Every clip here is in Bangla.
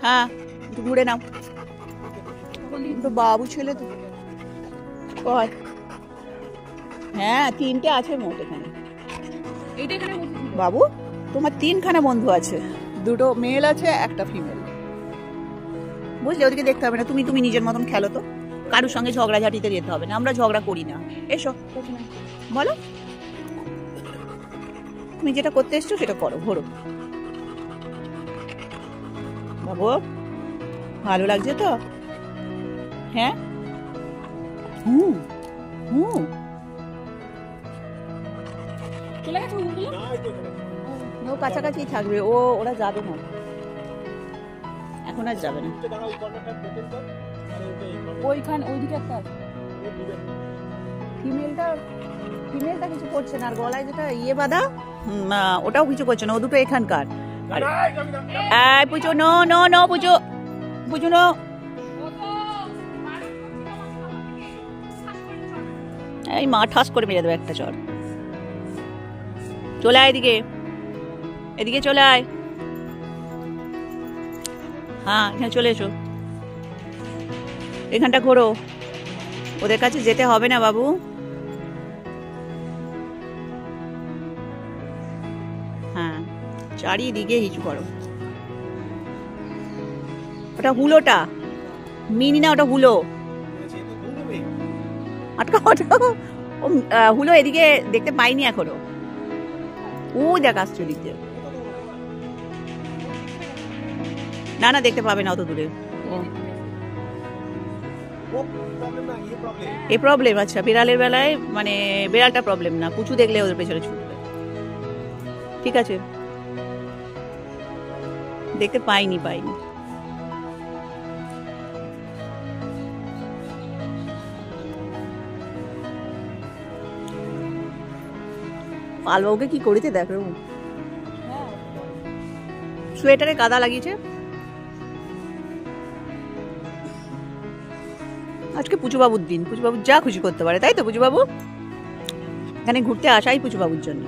হ্যাঁ একটু ঘুরে নাও তো বাবু ছেলে তো কয় হ্যাঁ 3টে আছে মোট এখানে বাবু তোমার 3খানা বন্ধু আছে 2টো মেল আছে একটা ফিমেল বুঝলে ওদিকে দেখতে হবে না তুমি তুমি নিজের মতন খেলো তো কারোর সঙ্গে ঝগড়াঝাটিতে যেতে হবে না আমরা ঝগড়া করি না এসো বলো তুমি যেটা করতে এসছো সেটা করো ঘোরো বাবু ভালো লাগছে তো হ্যাঁ হুম হুম ও কাছাকাছি থাকবে ওরা যাবে না এখন আর যাবে না ওইখানে ওইদিকে একটা ফিমেলটা কিছু করছে না আর গলায় যেটা ইয়ে বাঁধা ওটাও কিছু করছে না ও দুটো এখানকার পুজো নো নো নো পুজো পুজো নো এই মা ঠাস করে মেরে দেবে একটা চর চলে আয় এদিকে এদিকে চলে আয় হ্যাঁ এখানে চলে এসো এখানটা ঘোরো ওদের কাছে যেতে হবে না বাবু হ্যাঁ চারিদিকে হিচু করো ওটা হুলোটা মিনি না ওটা হুলো আটকা হুলো এদিকে দেখতে পাইনি এখনো ও দেখ আসছে ওদিকে না না দেখতে পাবে না অত দূরে এই প্রবলেম আচ্ছা বিড়ালের বেলায় মানে বিড়ালটা প্রবলেম না পুচু দেখলে ওদের পেছনে ছুটবে ঠিক আছে দেখতে পাইনি পালবাবুকে কি করিতে দেখো সোয়েটারে কাদা লাগিয়েছে আজকে পুচুবাবুর দিন পুচুবাবু যা খুশি করতে পারে তাই তো পুচুবাবু এখানে ঘুরতে আসাই পুচুবাবুর জন্য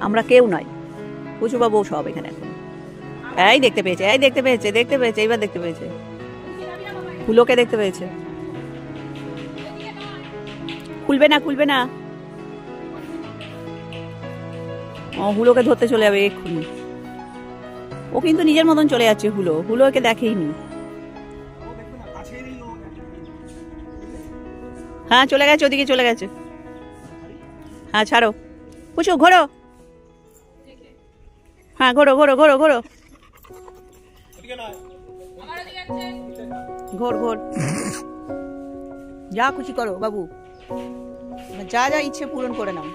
আমরা কেউ নয় পুচুবাবু সব এখানে এখন এই দেখতে পেয়েছে এইবার দেখতে পেয়েছে হুলোকে দেখতে পেয়েছে খুলবে না হুলোকে ধরতে চলে যাবে এক্ষুনি ও কিন্তু নিজের মতন চলে যাচ্ছে হুলো একে দেখেইনি হ্যাঁ চলে গেছে ওদিকে চলে গেছে হ্যাঁ ছাড়ো পুচু ঘোরো হ্যাঁ ঘোরো ঘোর যা খুশি করো বাবু যা যা ইচ্ছে পূরণ করে নাও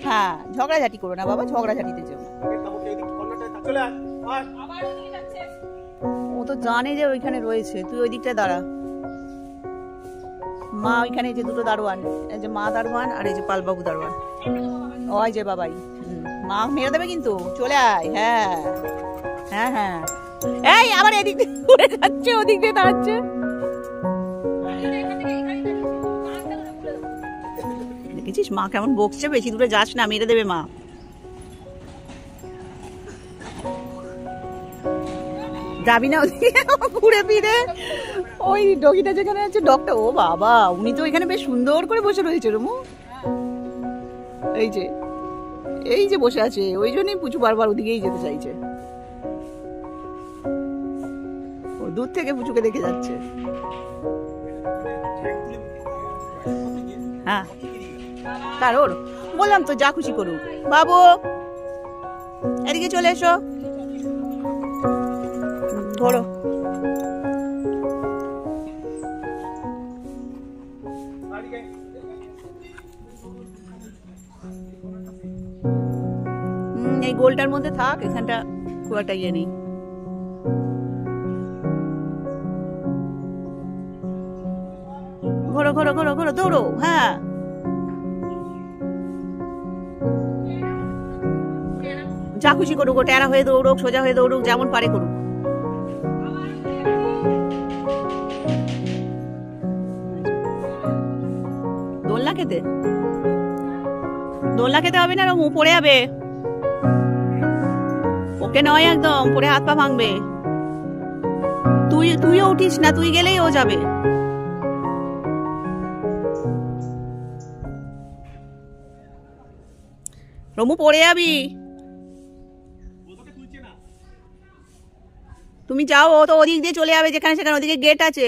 হ্যাঁ ঝগড়াঝাটি করো না বাবা ঝগড়াঝাটিতে যেও ও তো জানে যে ওইখানে রয়েছে তুই ওই দিকটা দাঁড়া মা ওইখানে যে দুটো দারোয়ান এই যে মা দারোয়ান আর এই যে পালবাবু দারোয়ান ওই যে বাবাই মা মেরে দেবে কিন্তু চলে আয় হ্যাঁ এই আবার এদিক দিয়ে ঘুরে যাচ্ছে ওদিক দিয়ে দাঁড়াচ্ছে দেখেছিস মা কেমন বকছে বেশি দূরে যাস না মেরে দেবে মা যাবি না ওদিকে ঘুরে ফিরে ওই ডগিটা যেখানে আছে ডগটা ও বাবা উনি তো এখানে বেশ সুন্দর করে বসে রয়েছে রুমু এই যে বসে আছে ওই জন্যই পুচু বারবার ওদিকেই যেতে চাইছে ও দূর থেকে পুচুকে দেখে যাচ্ছে হ্যাঁ তার ওর বললাম তো যা খুশি করুক বাবু এদিকে চলে এসো ধরো এই গোলটার মধ্যে থাক এখানটা খুব একটা ইয়ে নেই ঘোরো দৌড়ো হ্যাঁ যা খুশি করুক ও টেরা হয়ে দৌড়ুক সোজা হয়ে দৌড়ুক যেমন পারে করুক দোলনা খেতে হবে না ও পড়ে যাবে ও ওকে নয় একদম, পরে হাত পা ভাঙবে। তুইও উঠিস না, তুই গেলেই ও যাবে। রমু পড়ে যাবি। তুমি যাও, ও তো ওদিক দিয়ে চলে যাবে, যেখানে সেখানে ওদিকে গেট আছে।